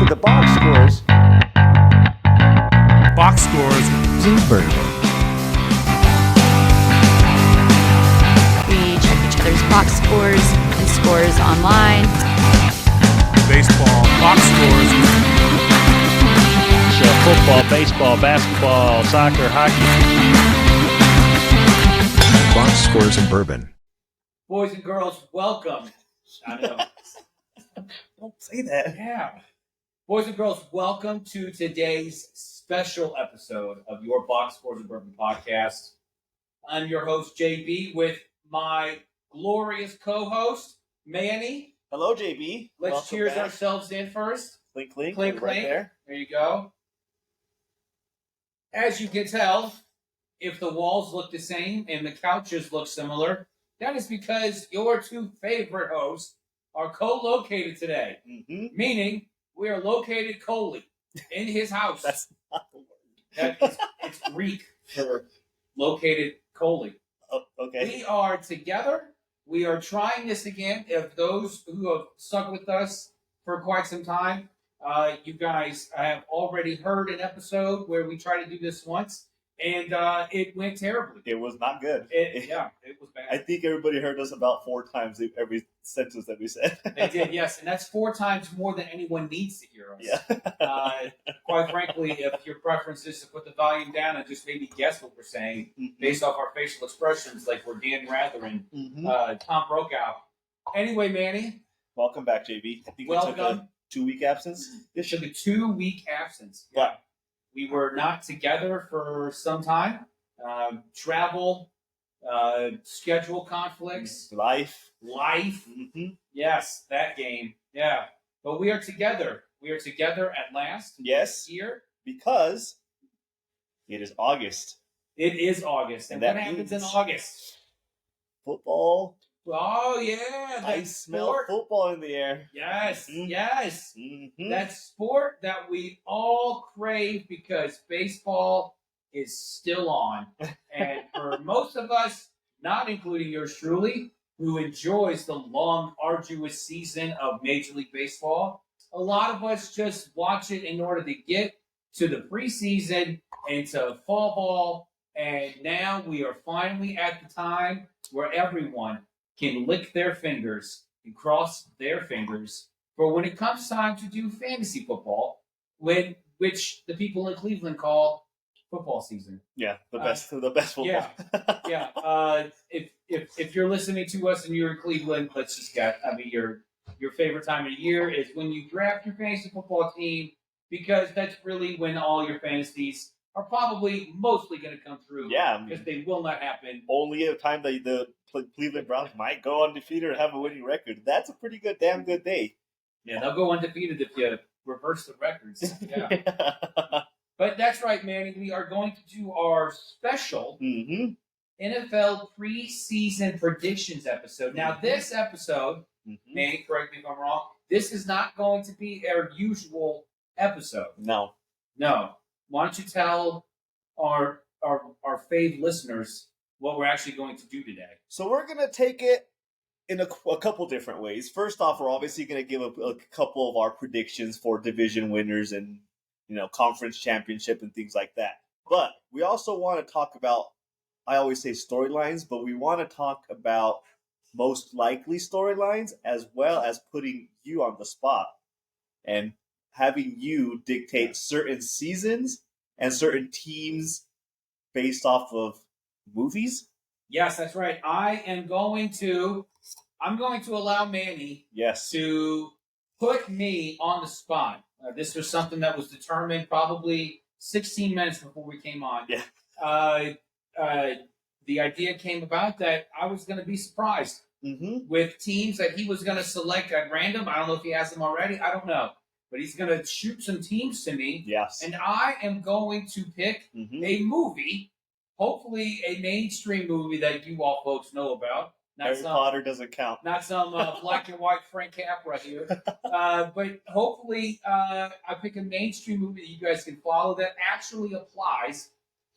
the box scores. Box scores. Bourbon. We check each other's box scores and scores online. Baseball. Box scores. So football, baseball, basketball, soccer, hockey. Box scores and bourbon. Boys and girls, welcome. I know. Don't say that. Yeah. Boys and girls, welcome to today's special episode of your Box Scores and Bourbon podcast. I'm your host, JB, with my glorious co-host, Manny. Hello, JB. Let's Welcome cheers back. ourselves in first. Clink, clink. Clink, Right clink. there. There you go. As you can tell, if the walls look the same and the couches look similar, that is because your two favorite hosts are co-located today. Mm-hmm. Meaning, we are located Coley in his house. That's not the word. It's Greek for located Coley. Oh, okay. We are together. We are trying this again. If those who have stuck with us for quite some time, you guys have already heard an episode where we tried to do this once, and it went terribly. It was not good. It was bad. I think everybody heard us about 4 times every sentence that we said. They did, yes, and that's 4 times more than anyone needs to hear us. Yeah. Quite frankly, if your preference is to put the volume down and just maybe guess what we're saying based off our facial expressions, like we're Dan Rather and Tom Brokaw. Anyway, Manny, Welcome back, JB. I think we took a welcome. 2-week absence. This took a 2-week absence. Yeah. We were not together for some time. Travel, schedule conflicts, Life. life. Mm-hmm. Yes, that game. Yeah. But we are together. We are together at last. Yes, Here. because it is August. It is August. And And that what happens in means- August? Football. Oh, yeah. I That smell sport. football in the air. Yes. Mhm. Yes. Mm-hmm. That sport that we all crave because baseball is still on. And for most of us, not including yours truly, who enjoys the long, arduous season of Major League Baseball, a lot of us just watch it in order to get to the preseason and to fall ball. And now we are finally at the time where everyone can lick their fingers and cross their fingers for when it comes time to do fantasy football, which the people in Cleveland call football season. Yeah, the best football. yeah. Yeah. If you're listening to us and you're in Cleveland, let's just get. I mean, your favorite time of the year is when you draft your fantasy football team, because that's really when all your fantasies are probably mostly going to come through. Yeah, I mean, Because they will not happen. only a time that the Cleveland Browns might go undefeated or have a winning record. That's a pretty good, damn good day. Yeah, they'll go undefeated if you reverse the records. Yeah. But that's right, Manny. We are going to do our special Mm-hmm. NFL preseason predictions episode. Now, this episode, Mm-hmm. Manny, correct me if I'm wrong, this is not going to be our usual episode. No. No. Why don't you tell our fave listeners what we're actually going to do today? So we're going to take it in a couple different ways. First off, we're obviously going to give a couple of our predictions for division winners and, conference championship and things like that. But we also want to talk about, I always say storylines, but we want to talk about most likely storylines as well as putting you on the spot and having you dictate certain seasons and certain teams based off of movies. Yes, that's right. I'm going to allow Manny Yes. to put me on the spot. This was something that was determined probably 16 minutes before we came on. Yeah. The idea came about that I was going to be surprised Mm-hmm. with teams that he was going to select at random. I don't know if he has them already. I don't know. But he's going to shoot some teams to me. Yes. And I am going to pick Mm-hmm. a movie, hopefully a mainstream movie that you all folks know about. Not Harry some, Potter doesn't count. not some black and white Frank Capra here. But hopefully I pick a mainstream movie that you guys can follow that actually applies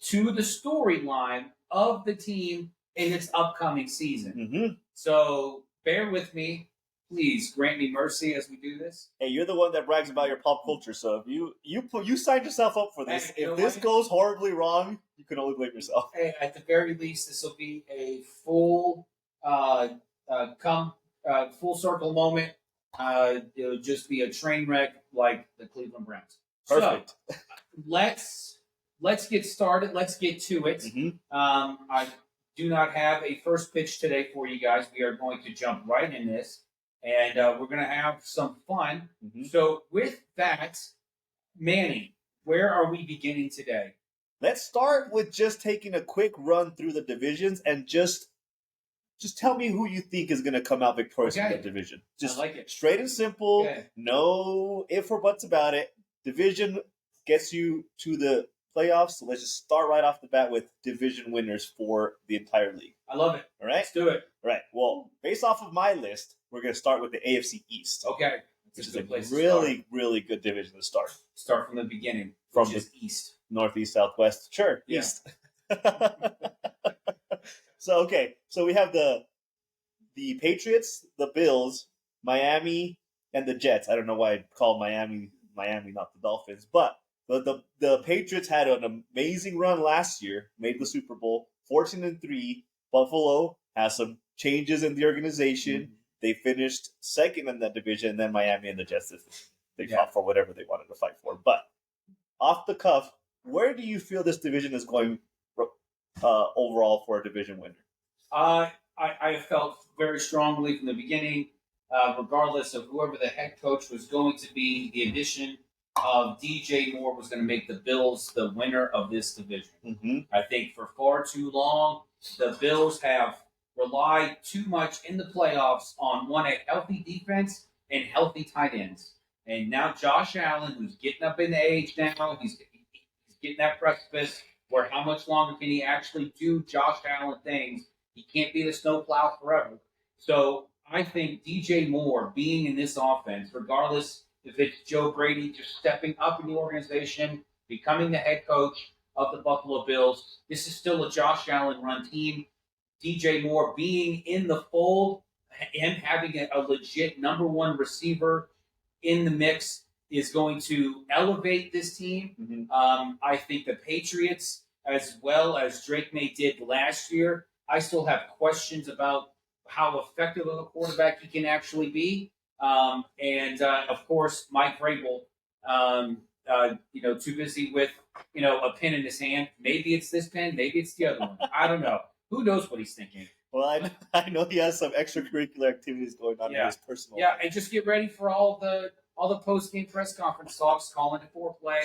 to the storyline of the team in its upcoming season. Mm-hmm. So bear with me. please grant me mercy as we do this. Hey, you're the one that brags about your pop culture, so if you signed yourself up for this. Hey, you know If this what? goes horribly wrong, you can only blame yourself. Hey, at the very least, this will be a full full circle moment. It'll just be a train wreck like the Cleveland Browns. Perfect. So, let's get started. Let's get to it. Mhm. I do not have a first pitch today for you guys. We are going to jump right in this, and we're going to have some fun. Mhm. So, with that, Manny, where are we beginning today? Let's start with just taking a quick run through the divisions and just tell me who you think is going to come out victorious in Okay. the division. Just like it. straight and simple. Okay. No if or buts about it. Division gets you to the playoffs. So let's just start right off the bat with division winners for the entire league. I love it. All right? Let's do it. All right. Well, based off of my list, we're going to start with the AFC East. Okay. Which This is is a a place to really, really good division to start. start from the beginning. From Which the- is East. Northeast, Southwest. Sure. Yeah. East. So we have the Patriots, the Bills, Miami, and the Jets. I don't know why I call Miami, not the Dolphins, but the Patriots had an amazing run last year, made the Super Bowl, 14-3. Buffalo has some changes in the organization. Mm-hmm. They finished second in that division, and then Miami and the Jets, they Yeah. fought for whatever they wanted to fight for. But off the cuff, where do you feel this division is going overall for a division winner? I felt very strongly from the beginning, regardless of whoever the head coach was going to be, the addition of DJ Moore was going to make the Bills the winner of this division. Mm-hmm. I think for far too long, the Bills have relied too much in the playoffs on a healthy defense and healthy tight ends. And now Josh Allen, who's getting up in age now, he's getting that precipice where how much longer can he actually do Josh Allen things? He can't be the snowplow forever. So I think DJ Moore being in this offense, regardless if it's Joe Brady just stepping up in the organization, becoming the head coach of the Buffalo Bills, this is still a Josh Allen run team. DJ Moore being in the fold and having a legit number one receiver in the mix is going to elevate this team. Mm-hmm. I think the Patriots, as well as Drake May did last year, I still have questions about how effective of a quarterback he can actually be. And of course, Mike Vrabel, too busy with, a pen in his hand. Maybe it's this pen, maybe it's the other one. I don't know. Who knows what he's thinking? Well, I know he has some extracurricular activities going on in Yeah. his personal Yeah, life. and just get ready for all the post game press conference talks, calling it foreplay.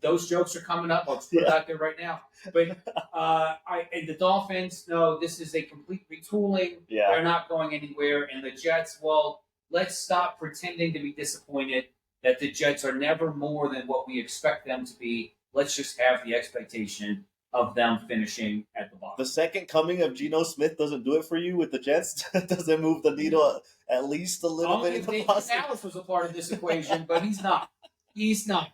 Those jokes are coming up. I'll just put it out there right now. But and the Dolphins, no, this is a complete retooling. Yeah. They're not going anywhere. And the Jets, well, let's stop pretending to be disappointed that the Jets are never more than what we expect them to be. Let's just have the expectation of them finishing at the bottom. The second coming of Geno Smith doesn't do it for you with the Jets. Doesn't move the needle at least a little Only bit if in the Dave positive. Dallas was a part of this equation, but he's not. He's not.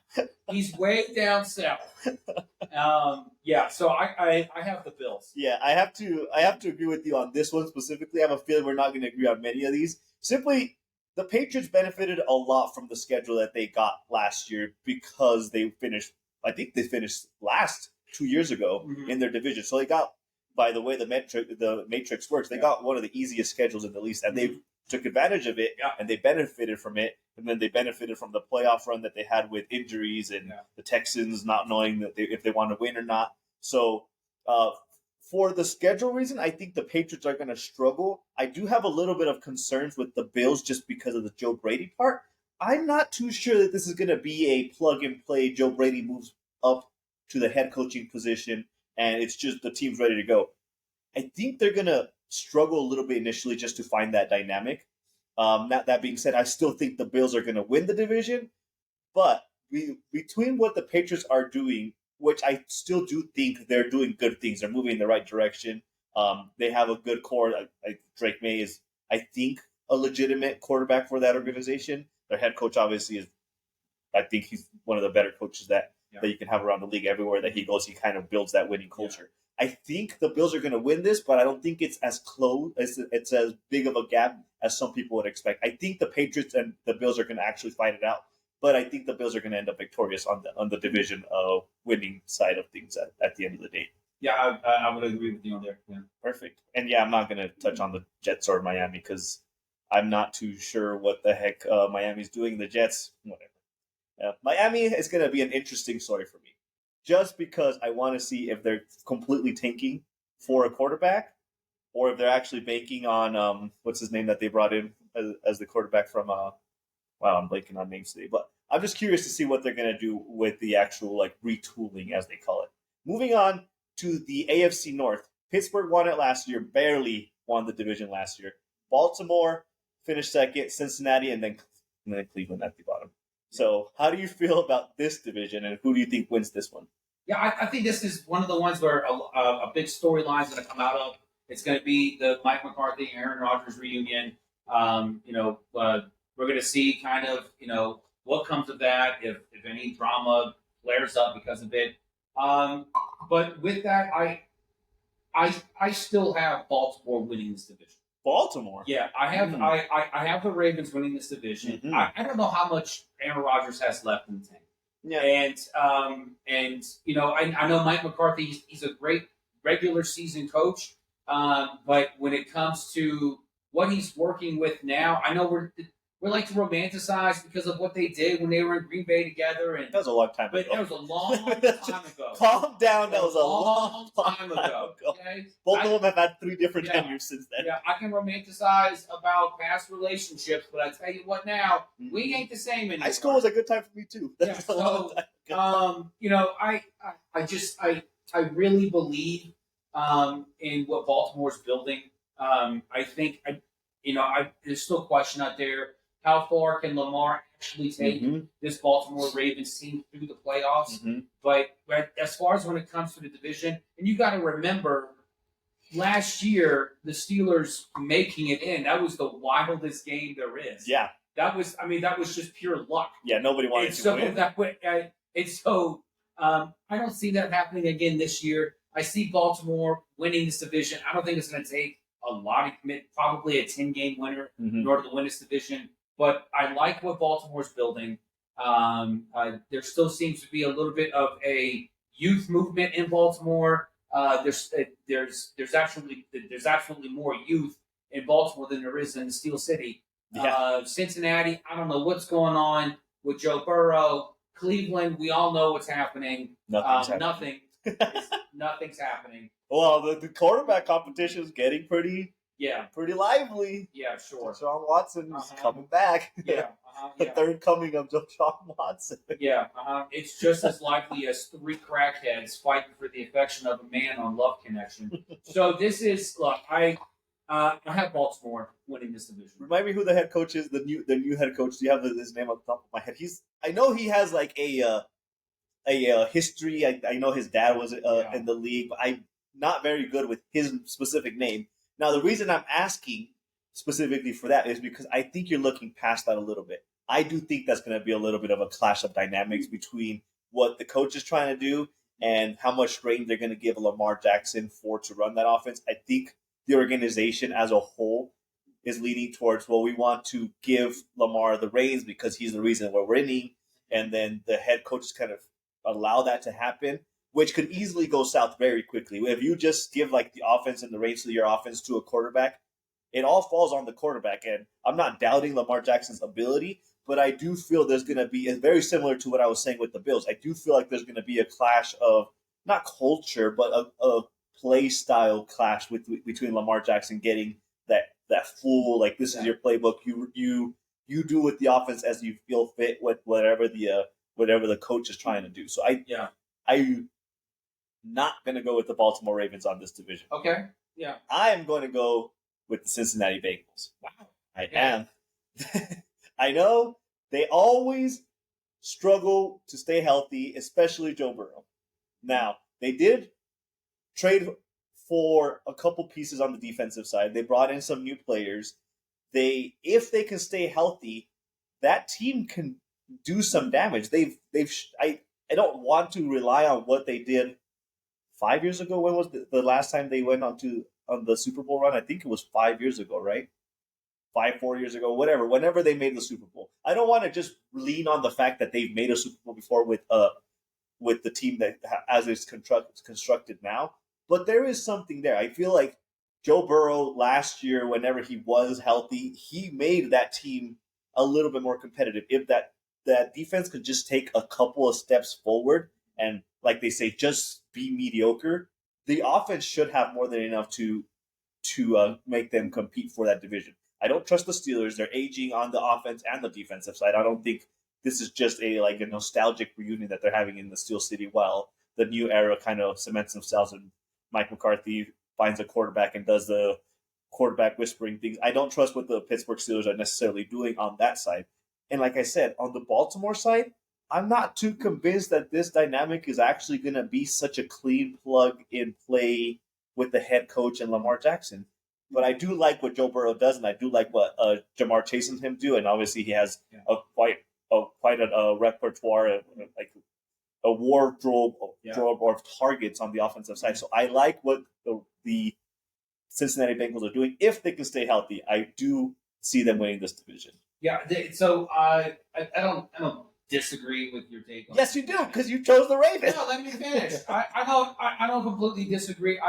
He's way down south. So I have the Bills. Yeah, I have to agree with you on this one specifically. I have a feeling we're not going to agree on many of these. Simply, the Patriots benefited a lot from the schedule that they got last year because they finished. I think they finished last 2 years ago Mhm. in their division. So they got, by the way, the matrix works. They got one of the easiest schedules in the least, and they took advantage of it, Yeah. and they benefited from it. And then they benefited from the playoff run that they had with injuries and Yeah. the Texans not knowing that if they want to win or not. So for the schedule reason, I think the Patriots are going to struggle. I do have a little bit of concerns with the Bills just because of the Joe Brady part. I'm not too sure that this is going to be a plug-and-play. Joe Brady moves up to the head coaching position, and it's just the team's ready to go. I think they're going to struggle a little bit initially just to find that dynamic. That being said, I still think the Bills are going to win the division, but between what the Patriots are doing, which I still do think they're doing good things, they're moving in the right direction. They have a good core. Drake May is, I think, a legitimate quarterback for that organization. Their head coach obviously is, I think he's one of the better coaches that you can have around the league. Everywhere that he goes, he kind of builds that winning culture. I think the Bills are going to win this, but I don't think it's as close it's as big of a gap as some people would expect. I think the Patriots and the Bills are going to actually fight it out, but I think the Bills are going to end up victorious on the division winning side of things at the end of the day. Yeah, I would agree with you on there. Yeah. Perfect. And yeah, I'm not going to touch on the Jets or Miami because I'm not too sure what the heck Miami's doing. The Jets, whatever. Miami is going to be an interesting story for me, just because I want to see if they're completely tanking for a quarterback, or if they're actually banking on what's his name that they brought in as the quarterback from. Wow, I'm blanking on names today, but I'm just curious to see what they're going to do with the actual retooling, as they call it. Moving on to the AFC North, Pittsburgh won it last year, barely won the division last year. Baltimore finished second, Cincinnati, and then Cleveland at the bottom. So, how do you feel about this division, and who do you think wins this one? Yeah, I think this is one of the ones where a big storyline is going to come out of. It's going to be the Mike McCarthy, Aaron Rodgers reunion. We're going to see kind of what comes of that, if any drama flares up because of it. But with that, I still have Baltimore winning this division. Baltimore. Yeah, I have the Ravens winning this division. Mhm. I don't know how much Aaron Rodgers has left in the tank. Yeah. And I know Mike McCarthy. He's a great regular season coach. But when it comes to what he's working with now, I know we're like to romanticize because of what they did when they were in Green Bay together, and That was a long time but ago. that was a long time ago. Calm down. That was a long time ago. Okay? Both of them have had 3 different Yeah. tenures since then. Yeah, I can romanticize about past relationships, but I tell you what now, Mhm. we ain't the same anymore. High school was a good time for me too. Yeah, That's a long so, time ago. I really believe in what Baltimore's building. I think there's still a question out there. How far can Lamar actually take Mhm. this Baltimore Ravens team through the playoffs? Mhm. But as far as when it comes to the division, and you got to remember, last year the Steelers making it in, that was the wildest game there is. Yeah. That was just pure luck. Yeah. Nobody wanted And to so win. I don't see that happening again this year. I see Baltimore winning this division. I don't think it's going to take a lot of commit, probably a 10-game winner in Mhm. order to win this division. But I like what Baltimore's building. There still seems to be a little bit of a youth movement in Baltimore. There's absolutely more youth in Baltimore than there is in Steel City. Yeah. Cincinnati, I don't know what's going on with Joe Burrow. Cleveland, we all know what's happening. Nothing's happening. Nothing's happening. Well, the quarterback competition is getting pretty Yeah, lively. yeah, sure. Deshaun Watson is Uh-huh. coming back. Yeah, The yeah. third coming of Deshaun Watson. Yeah, it's just as likely as 3 crackheads fighting for the affection of a man on Love Connection. So this is I have Baltimore winning this division. Remind me who the head coach is. The new head coach. Do you have his name on the top of my head? I know he has like a history. I know his dad was Yeah. in the league, but I'm not very good with his specific name. Now, the reason I'm asking specifically for that is because I think you're looking past that a little bit. I do think that's going to be a little bit of a clash of dynamics between what the coach is trying to do and how much strain they're going to give Lamar Jackson to run that offense. I think the organization as a whole is leading towards, well, we want to give Lamar the reins because he's the reason we're winning. And then the head coaches kind of allow that to happen, which could easily go south very quickly. If you just give the offense and the reins to your offense to a quarterback, it all falls on the quarterback. And I'm not doubting Lamar Jackson's ability, but I do feel there's going to be, it's very similar to what I was saying with the Bills. I do feel like there's going to be a clash of not culture, but a play style clash between Lamar Jackson getting that full, this is your playbook. You do with the offense as you feel fit with whatever the coach is trying to do. So I'm not going to go with the Baltimore Ravens on this division. Okay. Yeah. I am going to go with the Cincinnati Bengals. Wow. I Yeah. am. I know they always struggle to stay healthy, especially Joe Burrow. Now, they did trade for a couple pieces on the defensive side. They brought in some new players. If they can stay healthy, that team can do some damage. I don't want to rely on what they did 5 years ago. When was the last time they went on the Super Bowl run? I think it was 5 years ago, right? 4 years ago, whatever. Whenever they made the Super Bowl, I don't want to just lean on the fact that they've made a Super Bowl before with the team that as it's constructed now. But there is something there. I feel like Joe Burrow last year, whenever he was healthy, he made that team a little bit more competitive. If that defense could just take a couple of steps forward and, like they say, just be mediocre, the offense should have more than enough to make them compete for that division. I don't trust the Steelers. They're aging on the offense and the defensive side. I don't think this is just a nostalgic reunion that they're having in the Steel City while the new era kind of cements themselves and Mike McCarthy finds a quarterback and does the quarterback whispering things. I don't trust what the Pittsburgh Steelers are necessarily doing on that side. And like I said, on the Baltimore side, I'm not too convinced that this dynamic is actually going to be such a clean plug in play with the head coach and Lamar Jackson. But I do like what Joe Burrow does, and I do like what Jamar Chase and him do. And obviously, he has quite a repertoire, like a wardrobe of targets on the offensive side. So I like what the Cincinnati Bengals are doing. If they can stay healthy, I do see them winning this division. Yeah. So I don't disagree with your take. Yes, you do, because you chose the Ravens. No, let me finish. I don't completely disagree.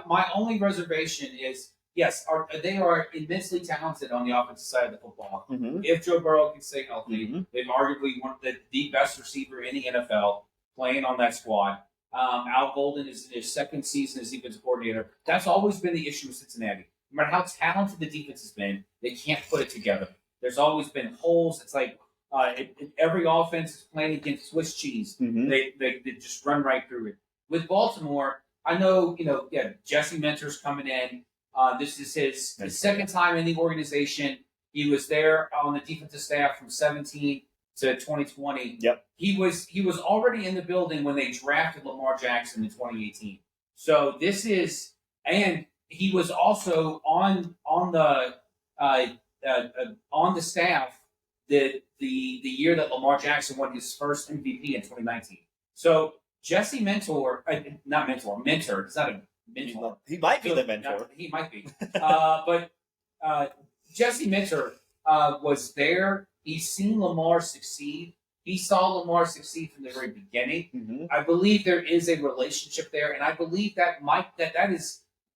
My only reservation is, yes, they are immensely talented on the offensive side of the football. Mm-hmm. If Joe Burrow can stay healthy, Mm-hmm. they've arguably one of the best receiver in the NFL playing on that squad. Al Golden is in his second season as defensive coordinator. That's always been the issue with Cincinnati. No matter how talented the defense has been, they can't put it together. There's always been holes. It's like every offense is playing against Swiss cheese. Mm-hmm. They just run right through it. With Baltimore, I know, Jesse Mentor's coming in. This is his second time in the organization. He was there on the defensive staff from 2017 to 2020. Yep. He was already in the building when they drafted Lamar Jackson in 2018. So this is, and he was also on the staff the year that Lamar Jackson won his first MVP in 2019. So Jesse Mentor. He's not a mentor. He might be the mentor. He might be. But Jesse Mentor was there. He's seen Lamar succeed. He saw Lamar succeed from the very beginning. Mm-hmm. I believe there is a relationship there, and I believe that might be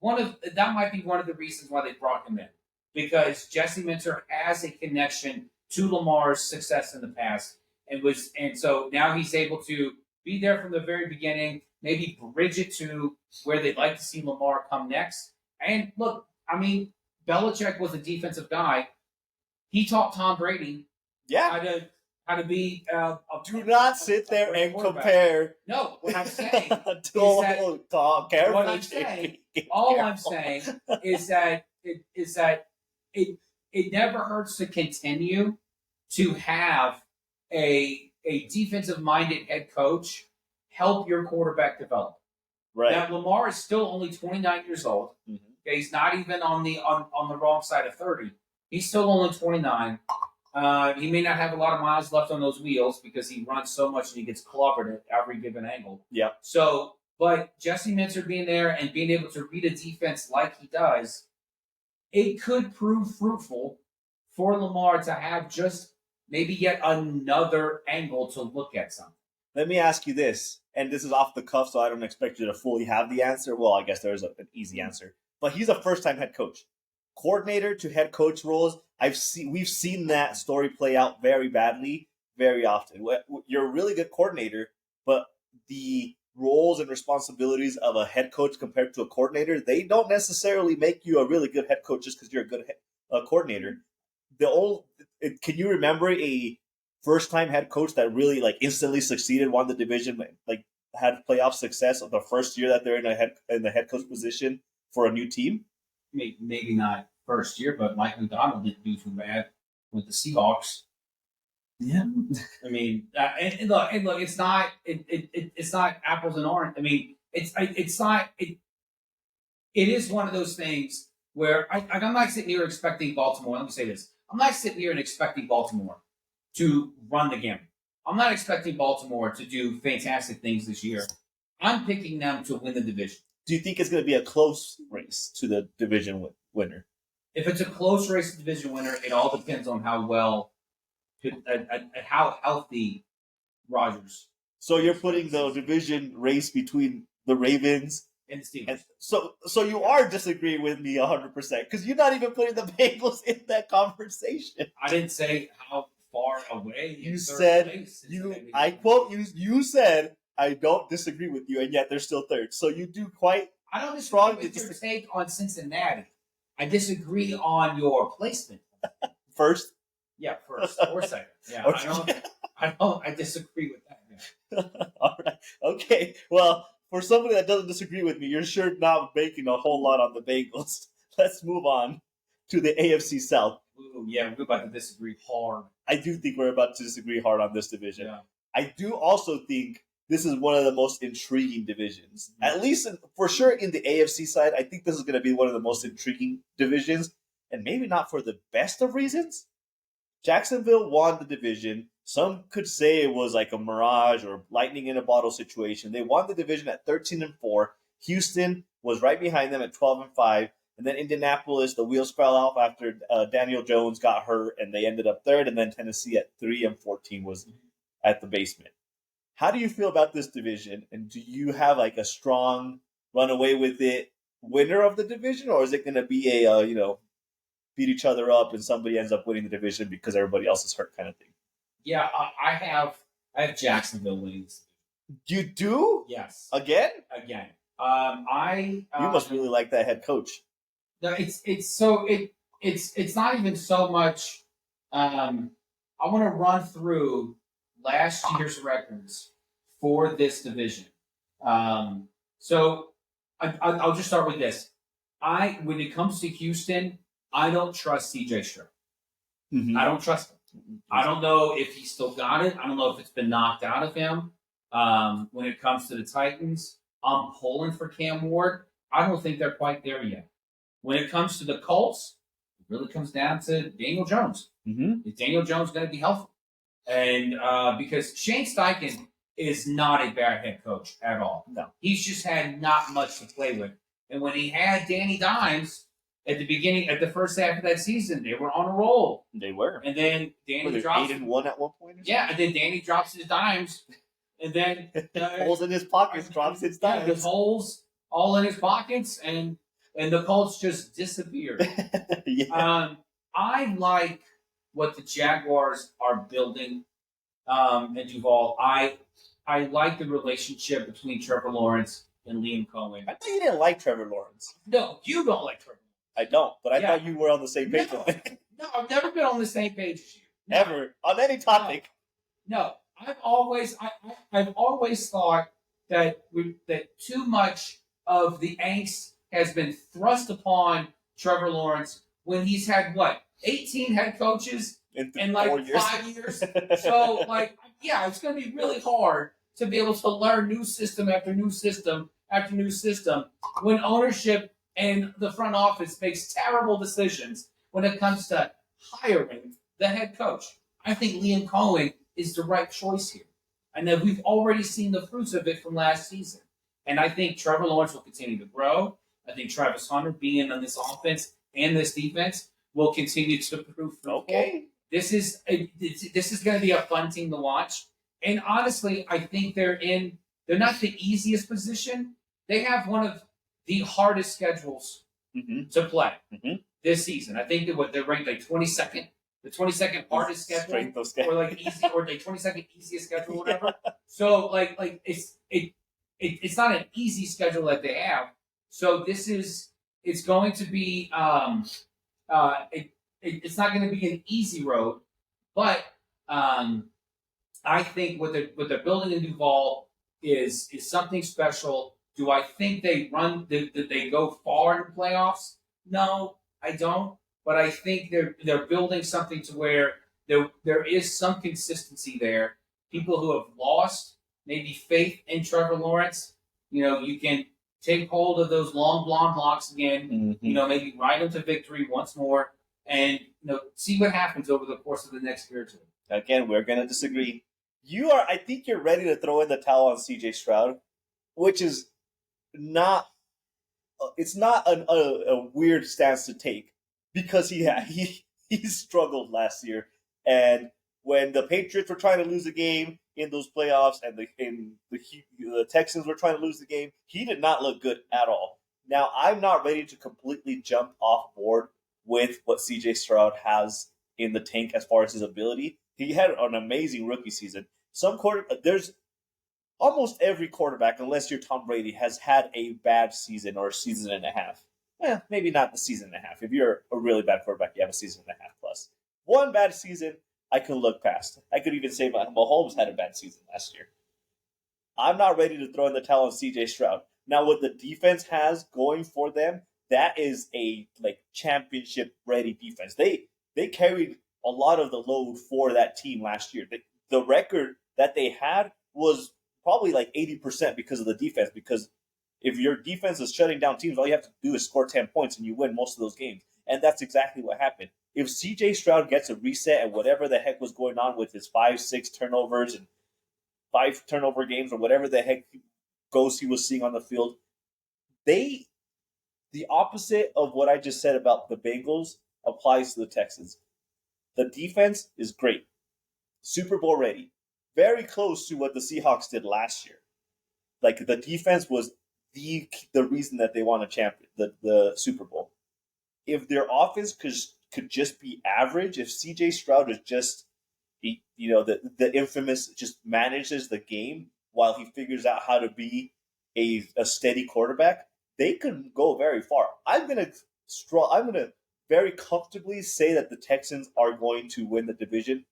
one of the reasons why they brought him in, because Jesse Mentor has a connection to Lamar's success in the past, and so now he's able to be there from the very beginning, maybe bridge it to where they'd like to see Lamar come next. And look, I mean, Belichick was a defensive guy. He taught Tom Brady how to be. Do not sit there and compare. No, what I'm saying all I'm saying is that it never hurts to continue to have a defensive minded head coach help your quarterback develop. Right. Now Lamar is still only 29 years old. Mm-hmm. Okay, he's not even on the wrong side of 30. He's still only 29. He may not have a lot of miles left on those wheels because he runs so much and he gets clobbered at every given angle. Yeah. So, but Jesse Mentor being there and being able to read a defense like he does, it could prove fruitful for Lamar to have just maybe yet another angle to look at something. Let me ask you this, and this is off the cuff, so I don't expect you to fully have the answer. Well, I guess there's an easy answer. But he's a first-time head coach. Coordinator to head coach roles, we've seen that story play out very badly, very often. You're a really good coordinator, but the roles and responsibilities of a head coach compared to a coordinator, they don't necessarily make you a really good head coach just because you're a good coordinator. Can you remember a first-time head coach that really instantly succeeded, won the division, had playoff success of the first year that they're in the head coach position for a new team? Maybe not first year, but Mike McDonald didn't do too bad with the Seahawks. Yeah, I mean, and look, it's not apples and oranges. I mean, it's not. It is one of those things where I'm not sitting here expecting Baltimore. Let me say this: I'm not sitting here and expecting Baltimore to run the gamut. I'm not expecting Baltimore to do fantastic things this year. I'm picking them to win the division. Do you think it's going to be a close race to the division winner? If it's a close race to division winner, it all depends on how healthy Rodgers So you're putting the division race between the Ravens. and the Steelers. And so you are disagreeing with me 100% because you're not even putting the Bengals in that conversation. I didn't say how far away. You in third said place is you. the I quote you. You said I don't disagree with you, and yet they're still third. So you do quite. I don't disagree Strong with your dis- take on Cincinnati. I disagree on your placement. First. Yeah, first or second. Yeah, Or- I disagree with that. Yeah. All right. Okay. Well, for somebody that doesn't disagree with me, you're sure not banking a whole lot on the Bengals. Let's move on to the AFC South. Ooh, yeah, we're about to disagree hard. I do think we're about to disagree hard on this division. Yeah. I do also think this is one of the most intriguing divisions. At least for sure in the AFC side, I think this is going to be one of the most intriguing divisions, and maybe not for the best of reasons. Jacksonville won the division. Some could say it was like a mirage or lightning in a bottle situation. They won the division at 13-4. Houston was right behind them at 12-5. And then Indianapolis, the wheels fell off after Daniel Jones got hurt, and they ended up third. And then Tennessee at 3-14 was at the basement. How do you feel about this division? And do you have like a strong run away with it winner of the division, or is it going to be a beat each other up and somebody ends up winning the division because everybody else is hurt kind of thing? Yeah, I have Jacksonville winning this. You do? Yes. Again? Again. You must really like that head coach. No, it's not even so much. I want to run through last year's records for this division. So I'll just start with this. When it comes to Houston, I don't trust CJ Stroud. Mm-hmm. I don't trust him. I don't know if he still got it. I don't know if it's been knocked out of him. When it comes to the Titans, I'm pulling for Cam Ward. I don't think they're quite there yet. When it comes to the Colts, it really comes down to Daniel Jones. Mm-hmm. Is Daniel Jones going to be healthy? And because Shane Steichen is not a bad head coach at all. No. He's just had not much to play with. And when he had Danny Dimes at the first half of that season, they were on a roll. They were. And then Danny Were they drops 8-1 at one point? Yeah, and then Danny drops his dimes. And then Holes in his pockets, drops his yeah, dimes. there's holes all in his pockets, and the Colts just disappeared. Yeah. I like what the Jaguars are building at Duval. I like the relationship between Trevor Lawrence and Liam Cohen. I thought you didn't like Trevor Lawrence. No, you don't like Trevor. I don't, but I Yeah. thought you were on the same page No. with me. No, I've never been on the same page as you. No. Ever. On any topic. No, I've always thought that that too much of the angst has been thrust upon Trevor Lawrence when he's had 18 head coaches in 4 years. 5 years. So it's going to be really hard to be able to learn new system after new system after new system when ownership and the front office makes terrible decisions when it comes to hiring the head coach. I think Liam Cohen is the right choice here. And that we've already seen the fruits of it from last season. And I think Trevor Lawrence will continue to grow. I think Travis Hunter being on this offense and this defense will continue to prove fruitful. Okay. This is going to be a fun team to watch. And honestly, I think they're not the easiest position. They have one of the hardest schedules Mm-hmm. to play Mhm. this season. I think they're ranked 22nd, the 22nd hardest schedule, Strength of or schedule. easy, or the 22nd easiest schedule, or whatever. So it's not an easy schedule that they have. So it's going to be it's not going to be an easy road, but I think what they're building in Duval is something special. Do I think they go far in the playoffs? No, I don't. But I think they're building something to where there is some consistency there. People who have lost maybe faith in Trevor Lawrence, you can take hold of those long blonde locks again. Mhm. Maybe ride them to victory once more, and see what happens over the course of the next year or two. Again, we're going to disagree. I think you're ready to throw in the towel on CJ Stroud. which is not. It's not a weird stance to take because he struggled last year, and when the Patriots were trying to lose a game in those playoffs, and the Texans were trying to lose the game, he did not look good at all. Now, I'm not ready to completely jump off board with what CJ Stroud has in the tank as far as his ability. He had an amazing rookie season. There's almost every quarterback, unless you're Tom Brady, has had a bad season or a season and a half. Maybe not the season and a half. If you're a really bad quarterback, you have a season and a half plus. One bad season, I can look past. I could even say Mahomes had a bad season last year. I'm not ready to throw in the towel on CJ Stroud. Now, what the defense has going for them, that is a championship ready defense. They carried a lot of the load for that team last year. The record that they had was probably 80% because of the defense. Because if your defense is shutting down teams, all you have to do is score 10 points and you win most of those games. And that's exactly what happened. If CJ Stroud gets a reset and whatever the heck was going on with his 5-6 turnovers and 5 turnover games or whatever the heck ghost he was seeing on the field, the opposite of what I just said about the Bengals applies to the Texans. The defense is great. Super Bowl ready. Very close to what the Seahawks did last year. The defense was the reason that they won the Super Bowl. If their offense could just be average, if CJ Stroud is just the infamous just manages the game while he figures out how to be a steady quarterback, they could go very far. I'm gonna very comfortably say that the Texans are going to win the division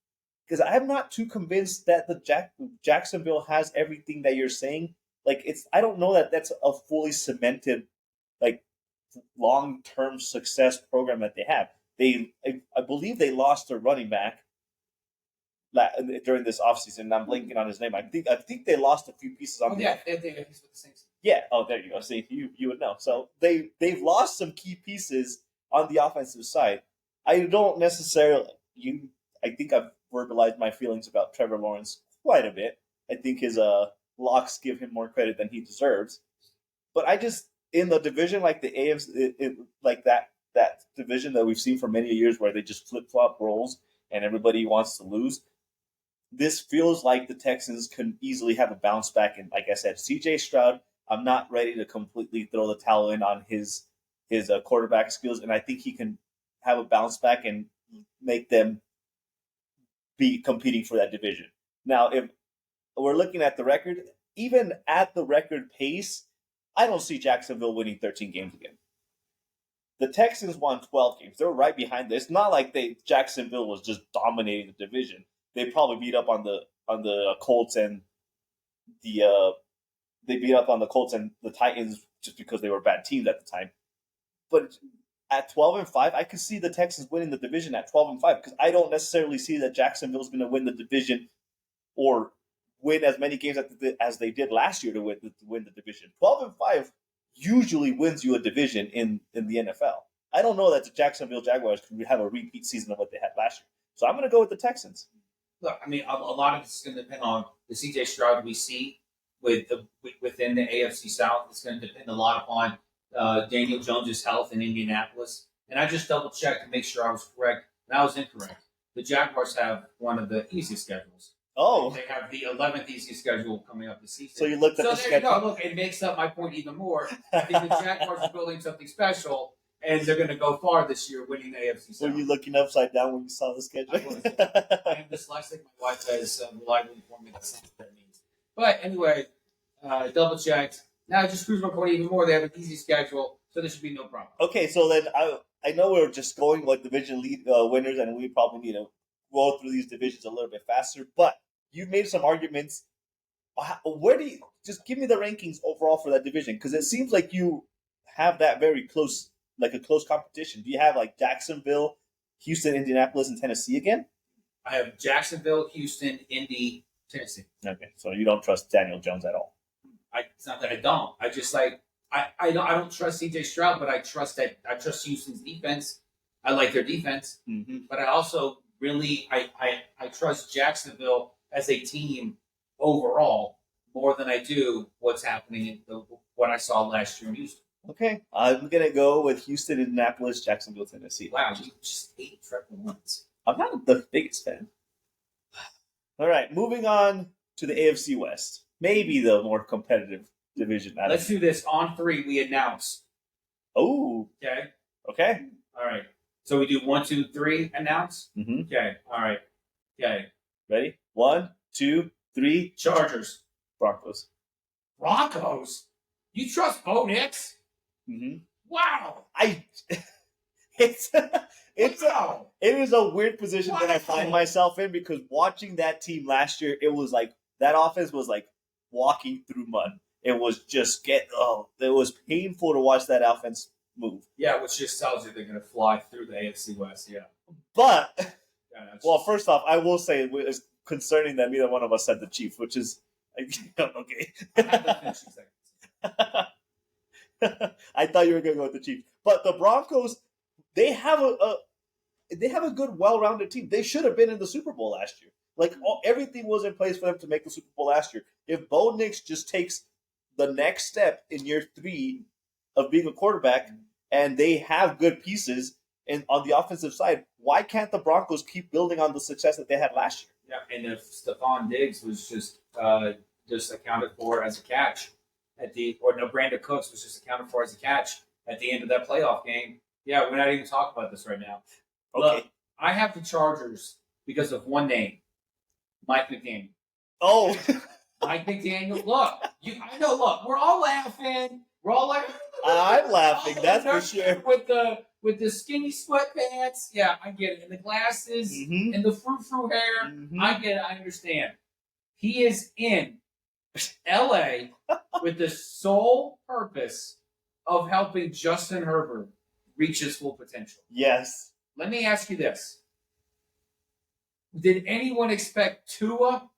because I'm not too convinced that the Jacksonville has everything that you're saying. I don't know that that's a fully cemented long-term success program that they have. I believe they lost their running back during this offseason. I'm blanking on his name. I think they lost a few pieces on he's with the Saints. Yeah. Oh, there you go. See, you would know. So they've lost some key pieces on the offensive side. I don't necessarily. I think I've verbalized my feelings about Trevor Lawrence quite a bit. I think his locks give him more credit than he deserves. But I just in the division like the AFC, that division that we've seen for many years where they just flip flop roles and everybody wants to lose. This feels like the Texans can easily have a bounce back. And like I said, CJ Stroud, I'm not ready to completely throw the towel in on his quarterback skills. And I think he can have a bounce back and make them be competing for that division. Now, if we're looking at the record, even at the record pace, I don't see Jacksonville winning 13 games again. The Texans won 12 games. They were right behind this. It's not like Jacksonville was just dominating the division. They probably beat up on the Colts and the Titans just because they were bad teams at the time. But at 12-5, I could see the Texans winning the division at 12-5 because I don't necessarily see that Jacksonville's going to win the division or win as many games as they did last year to win the division. 12-5 usually wins you a division in the NFL. I don't know that the Jacksonville Jaguars can have a repeat season of what they had last year. So I'm going to go with the Texans. Look, I mean, a lot of this is going to depend on the CJ Stroud we see within the AFC South. It's going to depend a lot upon Daniel Jones' health in Indianapolis. And I just double-checked to make sure I was correct, and I was incorrect. The Jaguars have one of the easiest schedules. Oh. They have the 11th easiest schedule coming up this season. So you looked at the schedule. So look, it makes up my point even more. I think the Jaguars are building something special, and they're going to go far this year winning the AFC South. Were you looking upside down when you saw the schedule? I am dyslexic. My wife has reliably informed me that's not what that means. But anyway, double-checked. Now I just proved my point even more. They have an easy schedule, so there should be no problem. Okay, so then I know we're just going like division lead winners, and we probably need to roll through these divisions a little bit faster. But you made some arguments. Where do you just give me the rankings overall for that division? Because it seems like you have that very close, like a close competition. Do you have like Jacksonville, Houston, Indianapolis, and Tennessee again? I have Jacksonville, Houston, Indy, Tennessee. Okay, so you don't trust Daniel Jones at all. It's not that I don't. I just I don't trust CJ Stroud, but I trust Houston's defense. I like their defense, but I also really I trust Jacksonville as a team overall. more than I do what's happening in what I saw last year in Houston. Okay, I'm gonna go with Houston, Indianapolis, Jacksonville, Tennessee. Wow, you just ate triple ones. I'm not the biggest fan. All right, moving on to the AFC West, maybe the more competitive division. Let's do this on 3. We announce. Oh, Okay. okay. All right. So we do 1, 2, 3. Announce. Mm-hmm. Okay. All right. Okay. Ready? 1, 2, 3. Chargers. Broncos. Broncos. You trust Bo Nix? Mm-hmm. Wow. It's Wow. it is a weird position that I Wow. find myself in because watching that team last year, it was like that offense was like walking through mud. It was just it was painful to watch that offense move. Yeah, which just tells you they're going to fly through the AFC West. Yeah. But Yeah, that's- well, first off, I will say it's concerning that neither one of us said the Chiefs, which is okay. I had the finishing seconds. I thought you were going to go with the Chiefs, but the Broncos, they have a good, well-rounded team. They should have been in the Super Bowl last year. Like everything was in place for them to make the Super Bowl last year. If Bo Nix just takes the next step in year 3 of being a quarterback, and they have good pieces on the offensive side, why can't the Broncos keep building on the success that they had last year? Yeah, and if Stephon Diggs was just accounted for as a catch Brandon Cooks was just accounted for as a catch at the end of that playoff game. Yeah, we're not even talking about this right now. Okay. Look, I have the Chargers because of one name, Mike McDaniel. Oh, Mike McDaniel. Look, I know. Look, we're all laughing. We're all like, I'm laughing. That's for sure. With the skinny sweatpants. Yeah, I get it. And the glasses Mhm. and the frou hair. Mhm. I get it. I understand. He is in L.A. with the sole purpose of helping Justin Herbert reach his full potential. Yes. Let me ask you this. Did anyone expect Tua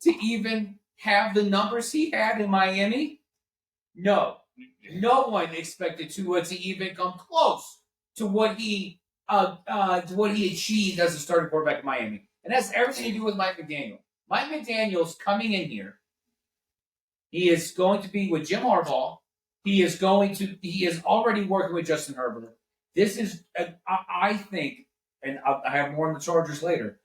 to even have the numbers he had in Miami? No. No one expected Tua to even come close to what he achieved as a starting quarterback in Miami. And that's everything to do with Mike McDaniel. Mike McDaniel's coming in here. He is going to be with Jim Harbaugh. He is already working with Justin Herbert. This is, I think, and I have more on the Chargers later.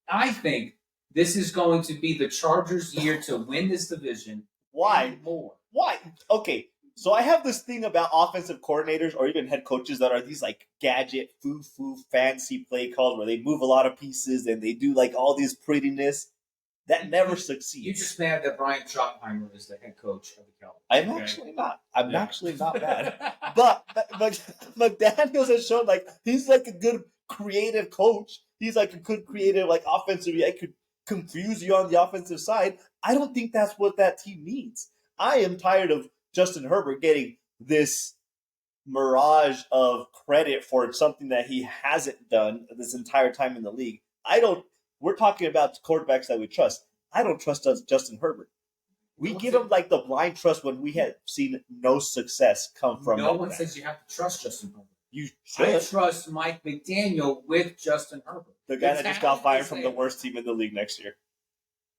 I think this is going to be the Chargers' year to win this division. Why? And more. Why? Okay. So I have this thing about offensive coordinators or even head coaches that are these like gadget, foo fancy play calls where they move a lot of pieces and they do like all this prettiness that never succeeds. You're just mad that Brian Schottenheimer is the head coach of the Cowboys. I'm okay? actually not. I'm Yeah. actually not bad. But McDaniels has shown like he's like a good creative coach. He's like a good creative like offensive. I could confuse you on the offensive side. I don't think that's what that team needs. I am tired of Justin Herbert getting this mirage of credit for something that he hasn't done this entire time in the league. We're talking about quarterbacks that we trust. I don't trust Justin Herbert. We give him like the blind trust when we have seen no success come from No him. one says you have to trust Justin Herbert. You I should. trust Mike McDaniel with Justin Herbert. The guy It's that just got happening fired this from way. the worst team in the league next year.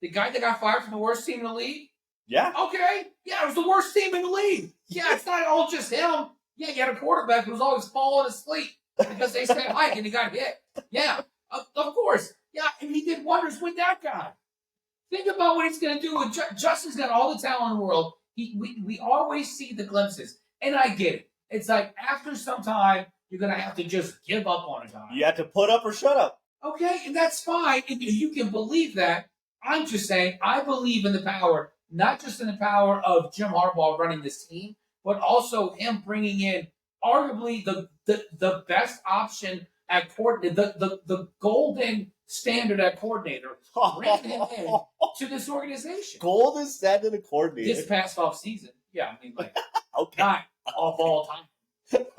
The guy that got fired from the worst team in the league? Yeah. Okay. Yeah, it was the worst team in the league. Yeah, it's not all just him. Yeah, you had a quarterback who was always falling asleep because they said Mike and he got hit. Yeah, of course. Yeah, and he did wonders with that guy. Think about what he's going to do with Justin's got all the talent in the world. We always see the glimpses, and I get it. It's like after some time, you're going to have to just give up on a guy. You have to put up or shut up. Okay, and that's fine. And you can believe that. I'm just saying, I believe in the power, not just in the power of Jim Harbaugh running this team, but also him bringing in arguably the best option at coordinator, the golden standard at coordinator, bring him in to this organization. Golden standard coordinator. This past off season, yeah, I mean, like Okay. not of all time.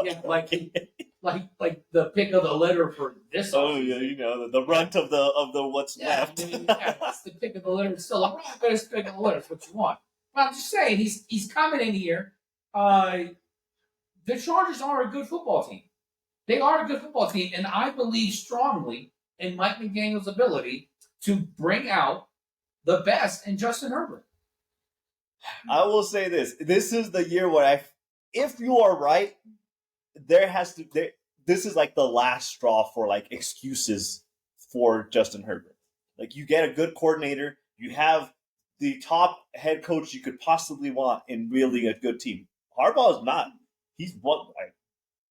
Yeah, like the pick of the litter for this. Oh offseason. yeah, you know the runt of the what's Yeah, left. I mean, yeah, that's the pick of the litter. Still, I'm not going to pick of the litter. It's what you want. But I'm just saying, he's coming in here. The Chargers are a good football team. They are a good football team, and I believe strongly in Mike McDaniel's ability to bring out the best in Justin Herbert. I will say this: this is the year where if you are right, this is like the last straw for like excuses for Justin Herbert. Like you get a good coordinator, you have the top head coach you could possibly want in really a good team. Harbaugh is not. He's what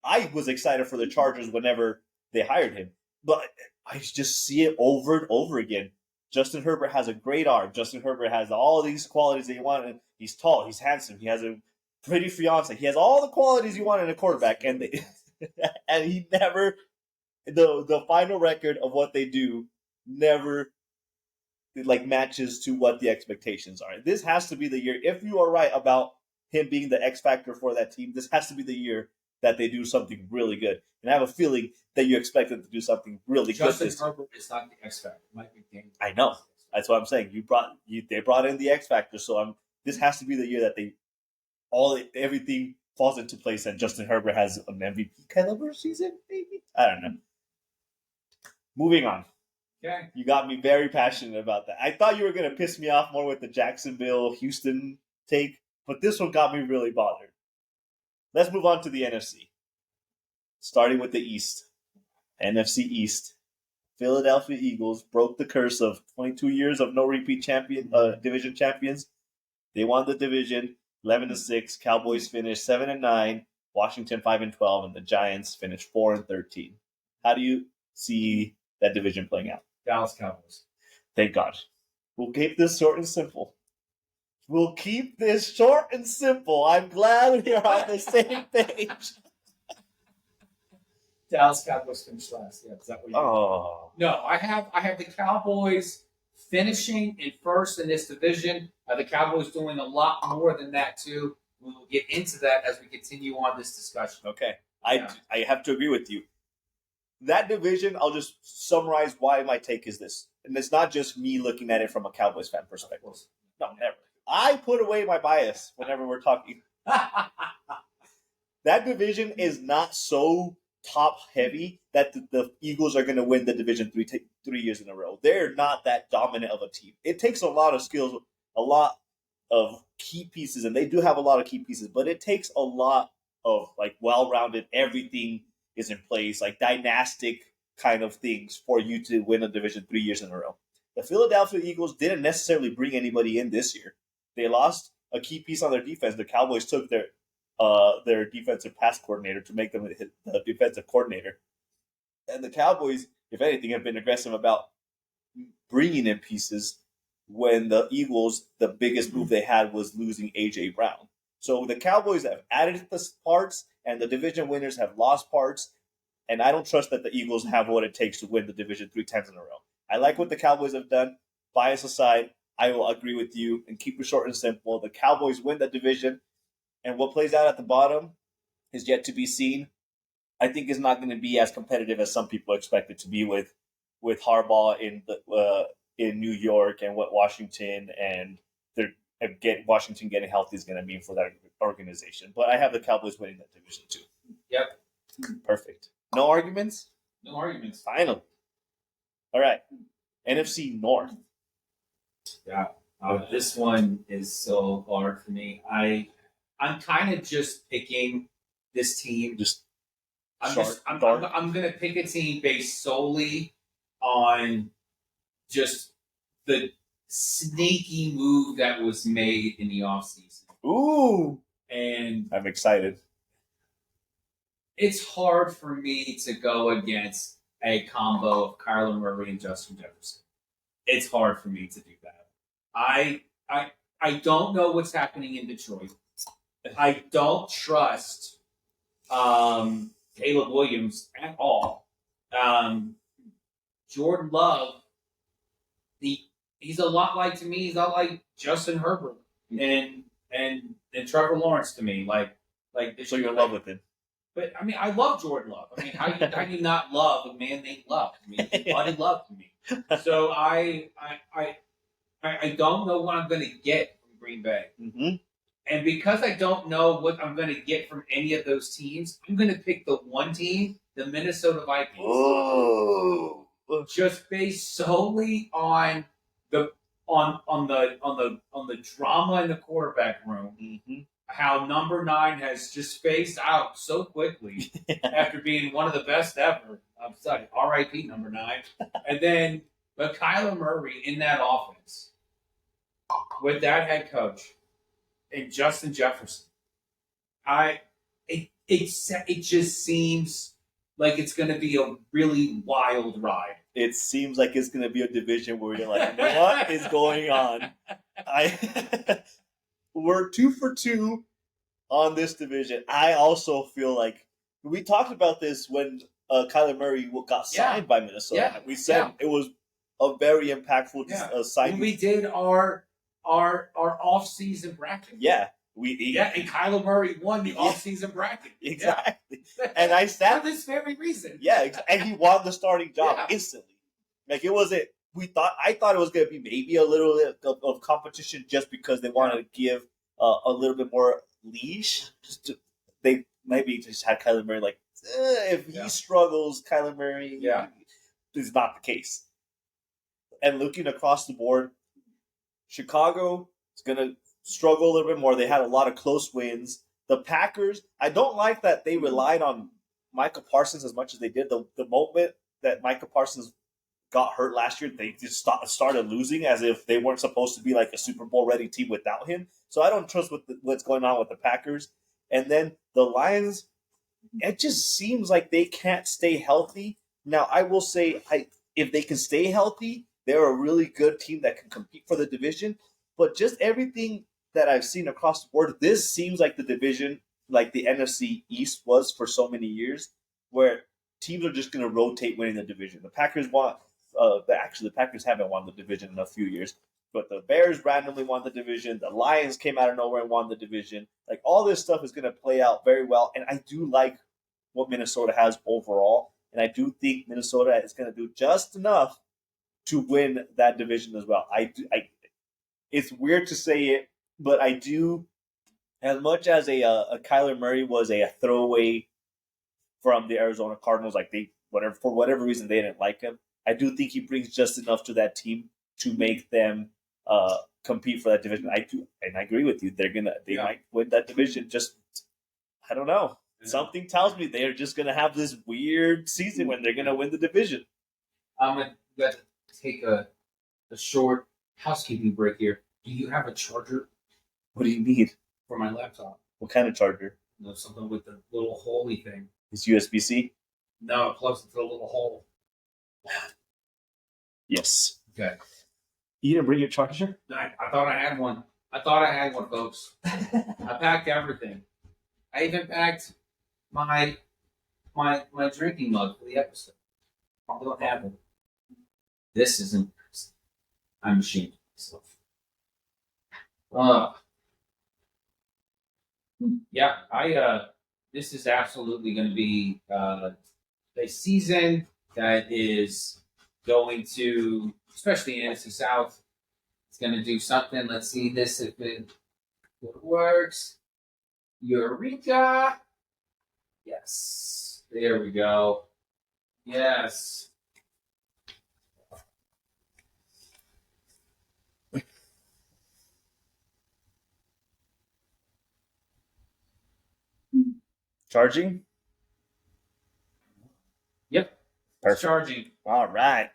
I was excited for the Chargers whenever they hired him, but I just see it over and over again. Justin Herbert has a great arm. Justin Herbert has all these qualities that you want. And he's tall. He's handsome. He has a pretty fiance. He has all the qualities you want in a quarterback, and and he never the final record of what they do never like matches to what the expectations are. This has to be the year. If you are right about him being the X factor for that team, this has to be the year that they do something really good. And I have a feeling that you expect them to do something really Justin good. Herbert is not the X factor. Mike McDaniel. I know. That's what I'm saying. They brought in the X factor, so this has to be the year that everything falls into place and Justin Herbert has an MVP caliber season, maybe? I don't know. Moving on. Okay. You got me very passionate about that. I thought you were going to piss me off more with the Jacksonville, Houston take, but this one got me really bothered. Let's move on to the NFC. Starting with the East. NFC East. Philadelphia Eagles broke the curse of 22 years of no repeat division champions. They won the division 11-6. Cowboys finished 7-9. Washington 5-12, and the Giants finished 4-13. How do you see that division playing out? Dallas Cowboys. Thank God. We'll keep this short and simple. I'm glad we are on the same page. Dallas Cowboys finished last. Yeah, is that what you? Oh. No, I have the Cowboys finishing in first in this division. The Cowboys doing a lot more than that too. We will get into that as we continue on this discussion. Okay. Yeah. I have to agree with you. That division, I'll just summarize why my take is this. And it's not just me looking at it from a Cowboys fan perspective. No, never. I put away my bias whenever we're talking. That division is not so top heavy that the Eagles are going to win the division 3 years in a row. They're not that dominant of a team. It takes a lot of skills, a lot of key pieces, and they do have a lot of key pieces, but it takes a lot of like well-rounded, everything is in place, like dynastic kind of things for you to win a division 3 years in a row. The Philadelphia Eagles didn't necessarily bring anybody in this year. They lost a key piece on their defense. The Cowboys took their defensive pass coordinator to make them the defensive coordinator. And the Cowboys, if anything, have been aggressive about bringing in pieces when the Eagles, the biggest move they had was losing A.J. Brown. So the Cowboys have added the parts, and the division winners have lost parts. And I don't trust that the Eagles have what it takes to win the division 3 times in a row. I like what the Cowboys have done. Bias aside, I will agree with you and keep it short and simple. The Cowboys win the division, and what plays out at the bottom is yet to be seen. I think it's not going to be as competitive as some people expect it to be with Harbaugh in New York and what Washington and Washington getting healthy is going to mean for that organization. But I have the Cowboys winning that division too. Yep. Perfect. No arguments? No arguments. Finally. All right. NFC North. Yeah. This one is so hard for me. I'm kind of just picking this team. I'm going to pick a team based solely on just the sneaky move that was made in the offseason. Ooh. And I'm excited. It's hard for me to go against a combo of Kyler Murray and Justin Jefferson. It's hard for me to do that. I don't know what's happening in Detroit. I don't trust Caleb Williams at all. Jordan Love, he's a lot like, to me, he's not like Justin Herbert and Trevor Lawrence to me. So you're in love with him. But I mean, I love Jordan Love. I mean, how do you not love a man named Love? I mean, he's blood and love to me. So I don't know what I'm going to get from Green Bay. Mm-hmm. And because I don't know what I'm going to get from any of those teams, I'm going to pick the one team, the Minnesota Vikings. Oh. Just based solely on on the drama in the quarterback room. Mm-hmm. How number 9 has just phased out so quickly after being one of the best ever. I'm sorry, R.I.P. number 9. And then, but Kyler Murray in that offense with that head coach and Justin Jefferson, it just seems like it's going to be a really wild ride. It seems like it's going to be a division where you're like, what is going on? We're 2 for 2 on this division. I also feel like we talked about this when Kyler Murray got signed by Minnesota. Yeah. We said it was a very impactful signing. When we did our off-season bracket. Yeah. And Kyler Murray won the off-season bracket. Exactly. And I sat for this very reason. Yeah, and he won the starting job instantly. Like it wasn't. I thought it was going to be maybe a little bit of competition just because they wanted to give a little bit more leash. They maybe just had Kyler Murray like if he struggles, Kyler Murray is not the case. And looking across the board, Chicago is going to struggle a little bit more. They had a lot of close wins. The Packers, I don't like that they relied on Micah Parsons as much as they did. The moment that Micah Parsons got hurt last year, they just started losing as if they weren't supposed to be like a Super Bowl ready team without him. So I don't trust what's going on with the Packers. And then the Lions, it just seems like they can't stay healthy. Now, I will say, if they can stay healthy, they're a really good team that can compete for the division. But just everything that I've seen across the board, this seems like the division, like the NFC East was for so many years, where teams are just going to rotate winning the division. The Packers won. The Packers haven't won the division in a few years, but the Bears randomly won the division. The Lions came out of nowhere and won the division. Like all this stuff is going to play out very well, and I do like what Minnesota has overall, and I do think Minnesota is going to do just enough to win that division as well. It's weird to say it, but I do. As much as a Kyler Murray was a throwaway from the Arizona Cardinals, like for whatever reason they didn't like him. I do think he brings just enough to that team to make them compete for that division. I do, and I agree with you. They might win that division. Just I don't know. Yeah. Something tells me they're just gonna have this weird season when they're gonna win the division. I'm gonna take a short housekeeping break here. Do you have a charger? What do you need for my laptop? What kind of charger? No, something with the little holey thing. It's USB-C. No, it plugs into the little hole. Yes. Okay. You didn't bring your charger? I thought I had one. Folks. I packed everything. I even packed my drinking mug for the episode. I don't have it. This isn't. I'm ashamed of myself. This is absolutely going to be a season that is going to, especially in NFC South, it's going to do something. Let's see this if it works. Eureka! Yes. There we go. Yes. Charging? Yep. Perfect. Charging. All right.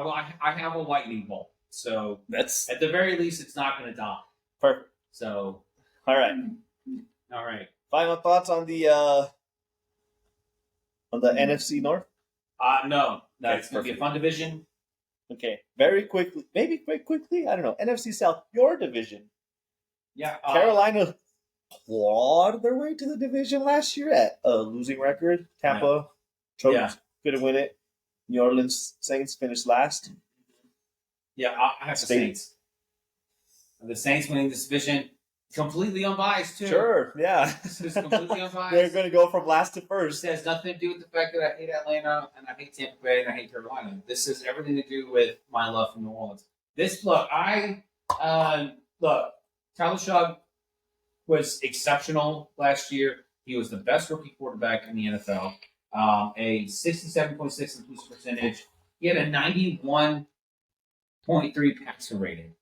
I have a lightning bolt, so that's at the very least it's not going to die. Perfect. So, all right. Final thoughts on the NFC North? No, it's going to be a fun division. Okay, very quickly, maybe quite quickly. I don't know. NFC South, your division. Yeah, Carolina clawed their way to the division last year at a losing record. Tampa couldn't win it. New Orleans Saints finished last. Yeah, I have the Saints. The Saints winning this division, completely unbiased too. Sure, yeah. This is completely unbiased. They're going to go from last to first. This has nothing to do with the fact that I hate Atlanta and I hate Tampa Bay and I hate Carolina. This has everything to do with my love for New Orleans. Tyler Shug was exceptional last year. He was the best rookie quarterback in the NFL. A 67.6 completion percentage. He had a 91.3 passer rating.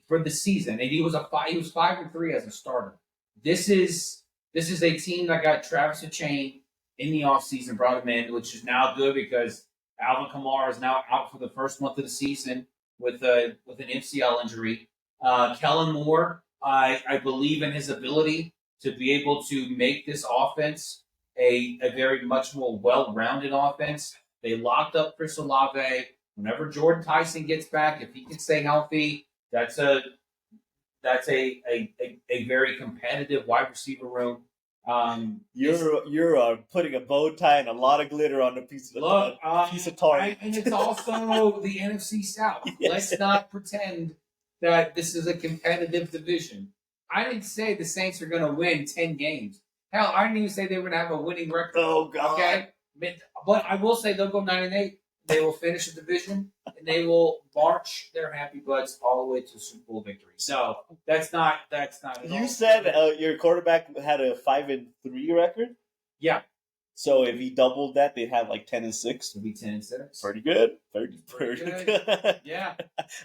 for the season. And he was 5-3 as a starter. This is a team that got Travis Etienne in the offseason, brought him in, which is now good because Alvin Kamara is now out for the first month of the season with an MCL injury. Kellen Moore, I believe in his ability to be able to make this offense a very much more well-rounded offense. They locked up Chris Olave. Whenever Jordan Tyson gets back, if he can stay healthy, that's a very competitive wide receiver room. You're putting a bow tie and a lot of glitter on a piece of tar. And it's also the NFC South. Yes. Let's not pretend that this is a competitive division. I didn't say the Saints are going to win 10 games. Hell, I didn't even say they were going to have a winning record. Oh, God. Okay, but I will say they'll go 9-8. They will finish the division, and they will march their happy butts all the way to Super Bowl victory. So that's not. At You all. said your quarterback had a 5-3 record. Yeah. So if he doubled that, they'd have like 10-6. It'll be 10-6. Pretty good. Pretty good. good. Yeah.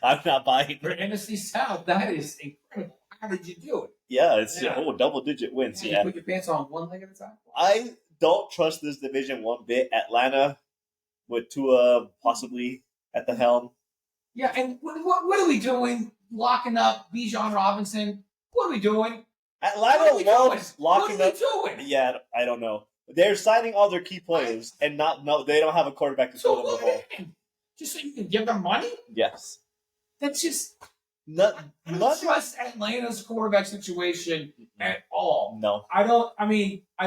I'm not buying For it. NFC South, that is incredible. How did you do it? Yeah, it's Yeah. double-digit wins. You Yeah. put your pants on one leg at a time. I don't trust this division one bit. Atlanta, with Tua possibly at the helm. Yeah, and what are we doing? Locking up Bijan Robinson? What are we doing? Atlanta loves What locking are up. we doing? Yeah, I don't know. They're signing all their key players, and they don't have a quarterback to So throw them the what? ball. Just so you can give them money? Yes. That's just Not, I don't not trust Atlanta's quarterback situation at all. no. I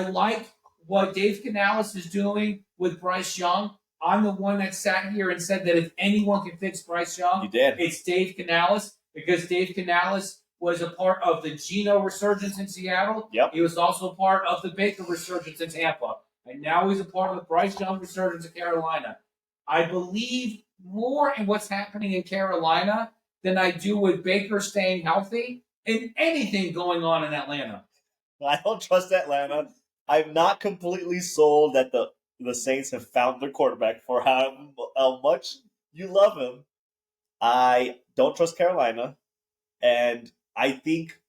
like what Dave Canales is doing with Bryce Young. I'm the one that sat here and said that if anyone can fix Bryce Young, You did. it's Dave Canales, because Dave Canales was a part of the Geno resurgence in Seattle. Yep. He was also a part of the Baker resurgence in Tampa. And now he's a part of the Bryce Young resurgence in Carolina. I believe more in what's happening in Carolina than I do with Baker staying healthy and anything going on in Atlanta. I don't trust Atlanta. I'm not completely sold that the Saints have found their quarterback for how much you love him. I don't trust Carolina. And I think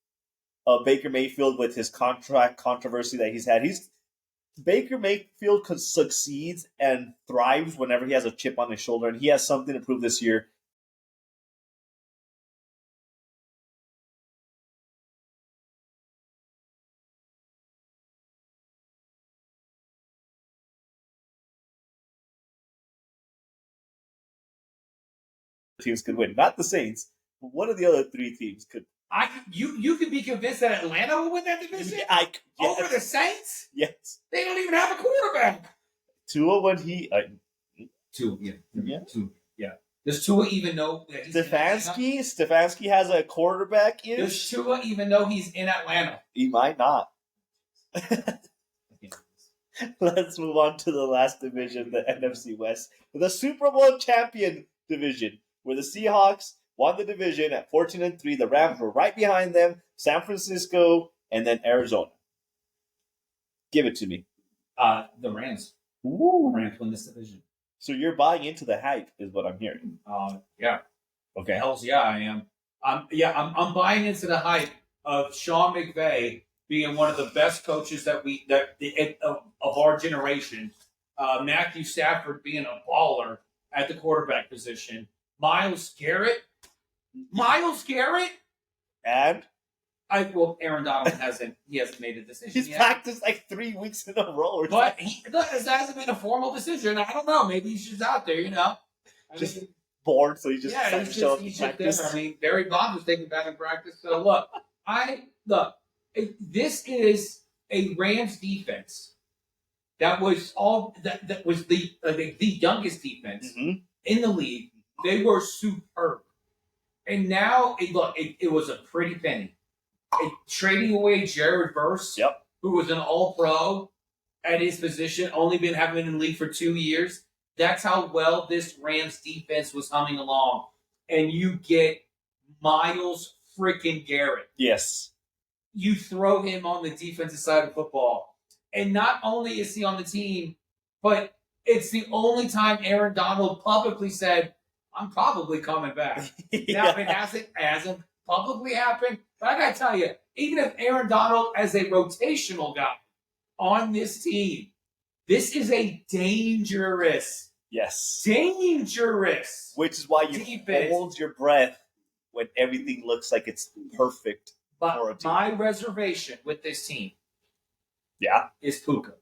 Baker Mayfield, with his contract controversy that he's had, Baker Mayfield succeeds and thrives whenever he has a chip on his shoulder, and he has something to prove this year. Teams could win, not the Saints, but one of the other three teams could. You could be convinced that Atlanta will win that division over the Saints? Yes. They don't even have a quarterback. Tua when he Tua, yeah. Yeah. Tua, yeah. Does Tua even know that he's in Atlanta? Stefanski has a quarterback Does ish. Tua even know he's in Atlanta? He might not. Let's move on to the last division, the NFC West, the Super Bowl champion division, where the Seahawks won the division at 14-3. The Rams were right behind them, San Francisco, and then Arizona. Give it to me. The Rams. Ooh. Rams win this division. So you're buying into the hype, is what I'm hearing. Yeah. Okay. Hells yeah, I am. I'm buying into the hype of Sean McVay being one of the best coaches of our generation. Matthew Stafford being a baller at the quarterback position. Myles Garrett. And Aaron Donald hasn't made a decision he's yet. practiced like 3 weeks in a row. Or But this hasn't been a formal decision. I don't know. Maybe he's just out there, Just bored, so he just decided to show up he's to just there. practice. Barry Bonds was taking back in practice. So this is a Rams defense that was the youngest defense Mhm. in the league. They were superb, and now it was a pretty penny. Trading away Jared Verse, Yep. who was an All-Pro at his position, only been having been in the league for 2 years. That's how well this Rams defense was humming along. And you get Myles freaking Garrett. Yes. You throw him on the defensive side of football. And not only is he on the team, but it's the only time Aaron Donald publicly said, I'm probably coming back. Now, Yeah. it hasn't publicly happened, but I gotta tell you, even if Aaron Donald as a rotational guy on this team, this is a dangerous, Yes. dangerous. Which is why you Defense. hold your breath when everything looks like it's perfect for a But team. my reservation with this team Yeah. is Puka.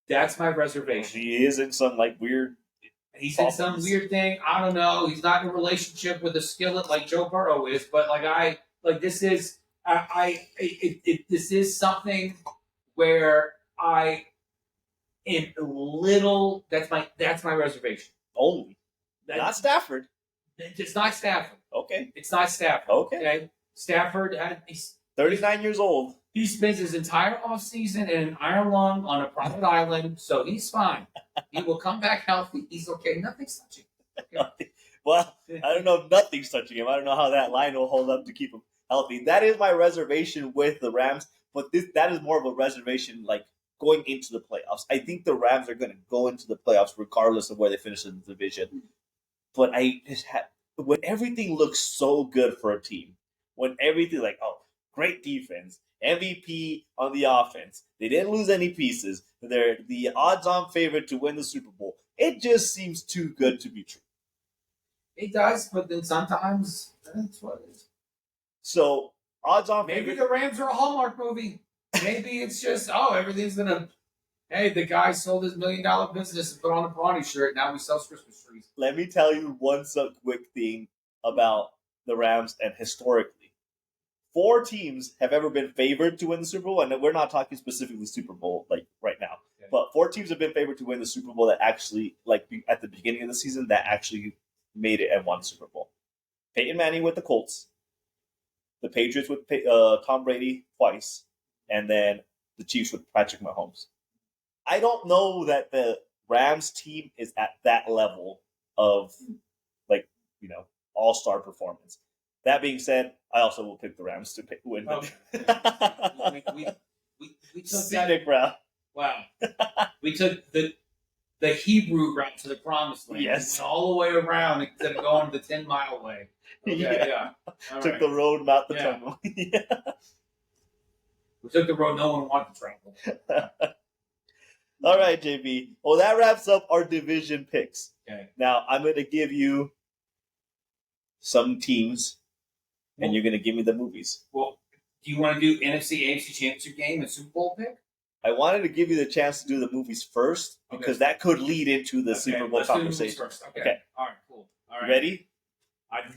That's my reservation. He is in some like weird. He's in some weird thing. I don't know. He's not in a relationship with a skillet like Joe Burrow is, but this is this is something where I am a little. That's my reservation. Only. That- Not Stafford. It's not Stafford. Okay. It's not Stafford. Okay. Stafford 39 years old. he spends his entire offseason in an iron lung on a private island, so he's fine. He will come back healthy. He's okay. Nothing's touching. Well, I don't know if nothing's touching him. I don't know how that line will hold up to keep him healthy. That is my reservation with the Rams, but that is more of a reservation like going into the playoffs. I think the Rams are going to go into the playoffs regardless of where they finish in the division. But when everything looks so good for a team, when everything great defense, MVP on the offense, they didn't lose any pieces, they're the odds-on favorite to win the Super Bowl. It just seems too good to be true. It does, but then sometimes that's what it is. So odds-on Maybe favorite. the Rams are a Hallmark movie. Maybe it's just everything's gonna. Hey, the guy sold his $1 million business and put on a Brawny shirt. Now we sell Christmas trees. Let me tell you one quick thing about the Rams and historically. 4 teams have ever been favored to win the Super Bowl, and we're not talking specifically Super Bowl like right now. Okay. But 4 teams have been favored to win the Super Bowl that actually, at the beginning of the season, that actually made it and won the Super Bowl. Peyton Manning with the Colts, the Patriots with Tom Brady twice, and then the Chiefs with Patrick Mahomes. I don't know that the Rams team is at that level of all-star performance. That being said, I also will pick the Rams to win. Okay. we took that. Scenic route. Wow. We took the Hebrew route to the promised land. Yes. We went all the way around instead of going the 10-mile way. Okay, yeah. All Took right. the road, not the Yeah. tunnel. Yeah. We took the road no one wanted to travel. All right, JB. Well, that wraps up our division picks. Okay. Now, I'm going to give you some teams, and you're going to give me the movies. Well, do you want to do NFC, AFC Championship game and Super Bowl pick? I wanted to give you the chance to do the movies first because that could lead into the Super Bowl let's do the movies conversation. first. Okay. Okay. All right, cool. All right. Ready?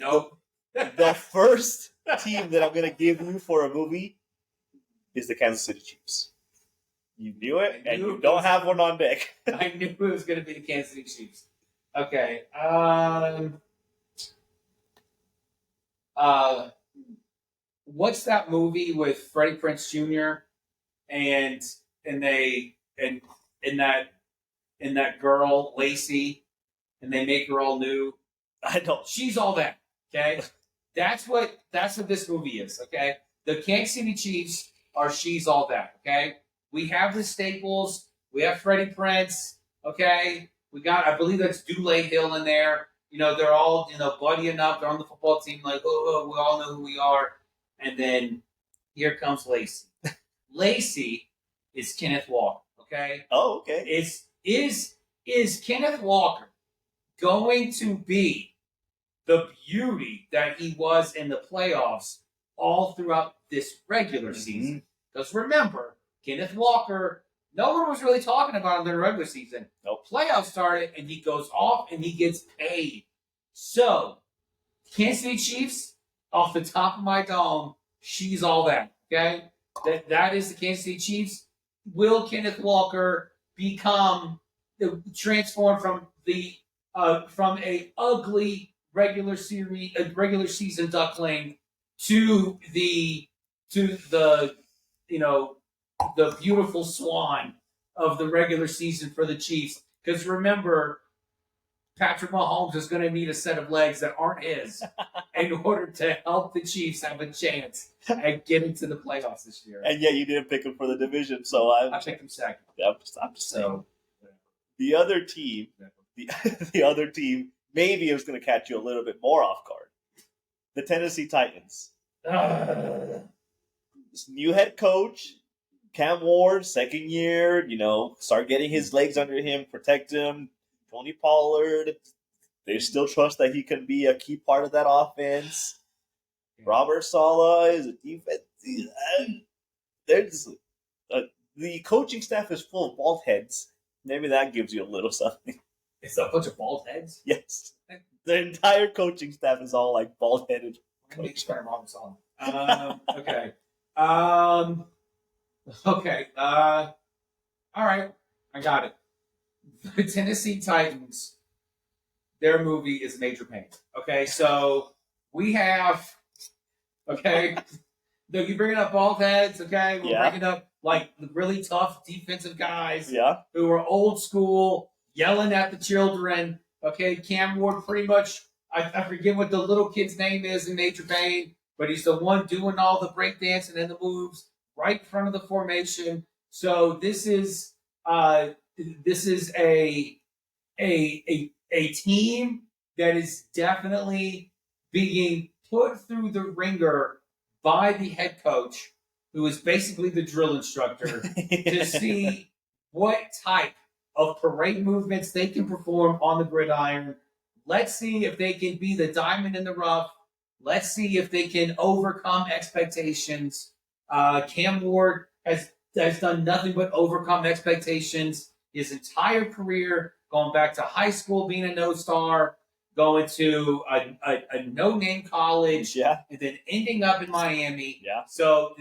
Nope. The first team that I'm going to give you for a movie is the Kansas City Chiefs. You knew it, I and knew you it don't was- have one on deck. I knew it was going to be the Kansas City Chiefs. Okay. What's that movie with Freddie Prinze Jr. and that girl Lacey, and they make her all new? I don't. She's all that. Okay, that's what this movie is. Okay, the Kansas City Chiefs are she's all that. Okay, we have the staples. We have Freddie Prinze. Okay, we got I believe that's Dule Hill in there. They're all buddying up. They're on the football team. Like, we all know who we are. And then here comes Lacey. Lacey is Kenneth Walker. Okay, Oh, okay. is Kenneth Walker going to be the beauty that he was in the playoffs all throughout this regular season? Because remember, Kenneth Walker, no one was really talking about him in the regular season. Nope. Playoffs started, and he goes off, and he gets paid. So, Kansas City Chiefs, off the top of my dome, she's all that. Okay, that is the Kansas City Chiefs. Will Kenneth Walker transform from a ugly regular season duckling to the beautiful swan of the regular season for the Chiefs? Because remember, Patrick Mahomes is going to need a set of legs that aren't his in order to help the Chiefs have a chance at getting to the playoffs this year. And yet you didn't pick him for the division, so I picked him second. I'm just saying. So, The other team, the other team maybe it was going to catch you a little bit more off guard. The Tennessee Titans. This new head coach, Cam Ward, second year, start getting his legs under him, protect him. Tony Pollard, they still trust that he can be a key part of that offense. Robert Saleh is a defense. The coaching staff is full of bald heads. Maybe that gives you a little something. It's a bunch of bald heads. Yes. The entire coaching staff is all like bald headed. Coach Robert Saleh. Okay. Okay. All right. I got it. The Tennessee Titans, their movie is Major Pain. Okay, so we have, okay, you bringing up bald heads, okay? We're bringing up, like, the really tough defensive guys who are old school, yelling at the children. Okay, Cam Ward pretty much, I forget what the little kid's name is in Major Pain, but he's the one doing all the breakdancing and the moves right in front of the formation. So this is a team that is definitely being put through the ringer by the head coach, who is basically the drill instructor, to see what type of parade movements they can perform on the gridiron. Let's see if they can be the diamond in the rough. Let's see if they can overcome expectations. Cam Ward has done nothing but overcome expectations his entire career, going back to high school, being a no-star, going to a no-name college, and then ending up in Miami. Yeah. So,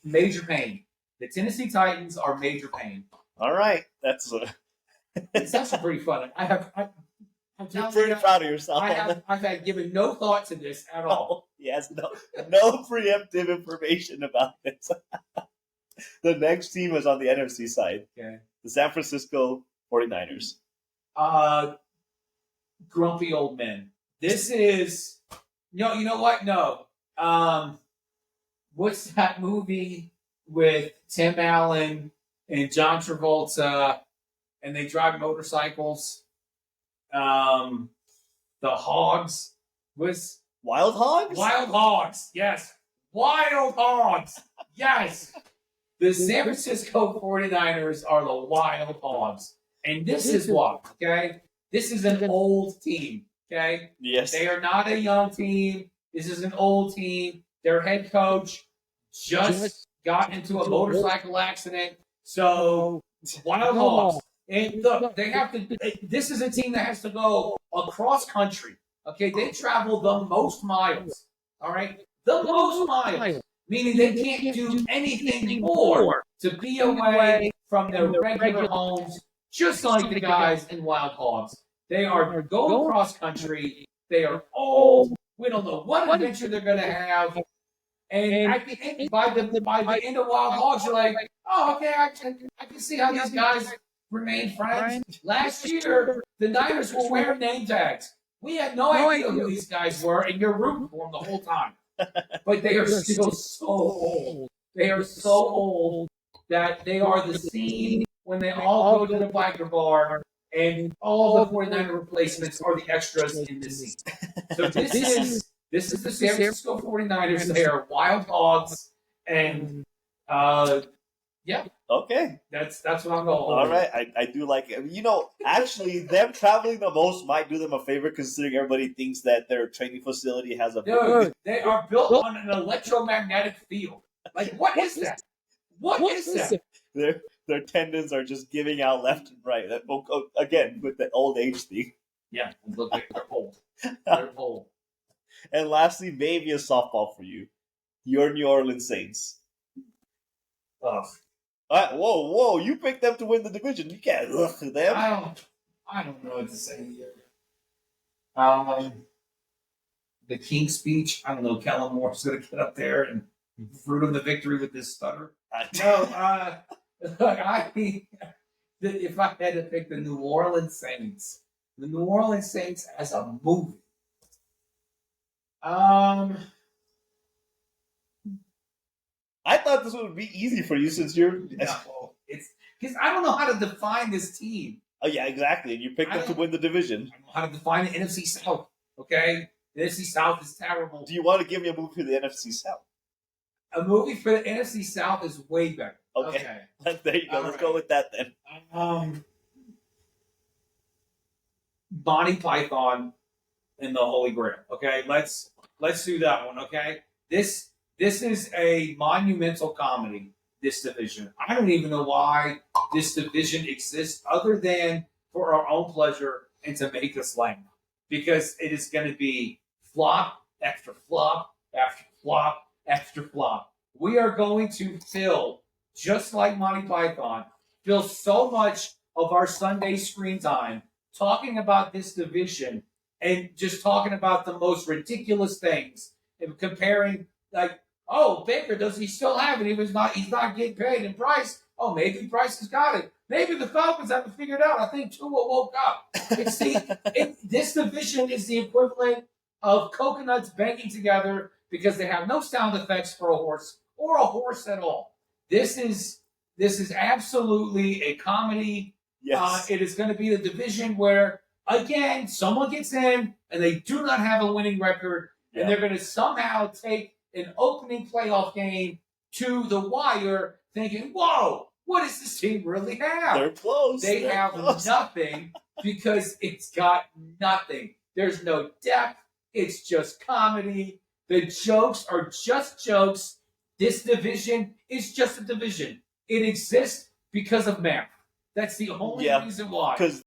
Major Pain. The Tennessee Titans are Major Pain. All right. That's It's actually pretty fun. You're pretty proud of yourself. I've had given no thought to this at all. Yes, no preemptive information about this. The next team is on the NFC side. Okay. The San Francisco 49ers. Grumpy old men. This is you know what? No. What's that movie with Tim Allen and John Travolta, and they drive motorcycles? The Hogs was Wild Hogs? Wild Hogs. Yes. Wild Hogs. Yes. The San Francisco 49ers are the Wild Hogs. And this is what, okay? This is an old team, okay? Yes. They are not a young team. This is an old team. Their head coach just got into a motorcycle accident. So, Wild Hogs. And look, they have to. This is a team that has to go across country. Okay, they travel the most miles. All right, the most miles, meaning they can't do anything more to be away from their regular homes, just like the guys in Wild Hogs. They are going across country. They are old. We don't know what adventure they're going to have. And by the end of Wild Hogs, you're like, oh, okay, I can see how these guys remain friends. Last year, the Niners were wearing name tags. We had no idea who these guys were, and you're rooting for them the whole time. But they are still so old. They are so old that they are the scene when they all go to the biker bar, and all the 49er replacements are the extras in the scene. So this is the San Francisco 49ers. They are Wild Hogs, and yeah. Okay. That's what I'm going. All right. I do like it. Actually, them traveling the most might do them a favor, considering everybody thinks that their training facility has a. Dude, they are built on an electromagnetic field. Like, what is that? What is that? Their tendons are just giving out left and right. Again, with the old age thing. Yeah, look, they're old. They're old. And lastly, maybe a softball for you. Your New Orleans Saints. Ugh. Whoa! You picked them to win the division. You can't look to them. I don't know what to say here. The King's speech. I don't know. Kellen Moore's going to get up there and fruit him the victory with this stutter. No. Look, if I had to pick the New Orleans Saints as a movie. I thought this would be easy for you since you're. No, it's because I don't know how to define this team. Oh yeah, exactly. And you picked I them to don't- win the division. I don't know how to define the NFC South. Okay, the NFC South is terrible. Do you want to give me a movie for the NFC South? A movie for the NFC South is way better. Okay. There you go. All Let's right. go with that then. Monty Python and the Holy Grail. Okay, let's do that one. Okay, this is a monumental comedy. This division. I don't even know why this division exists, other than for our own pleasure and to make us laugh, because it is going to be flop after flop after flop after flop. We are going to fill, just like Monty Python, fill so much of our Sunday screen time talking about this division and just talking about the most ridiculous things and comparing, like, oh, Baker, does he still have it? He's not getting paid. And Price, oh, maybe Price has got it. Maybe the Falcons haven't figured out. I think Tua woke up. This division is the equivalent of coconuts banging together because they have no sound effects for a horse or a horse at all. This is absolutely a comedy. Yes. It is going to be the division where, again, someone gets in and they do not have a winning record, and they're going to somehow take an opening playoff game to the wire thinking, whoa, what does this team really have? They're close. They They're have close. nothing because it's got nothing. There's no depth. It's just comedy. The jokes are just jokes. This division is just a division. It exists because of math. That's the only Yeah, reason why. Because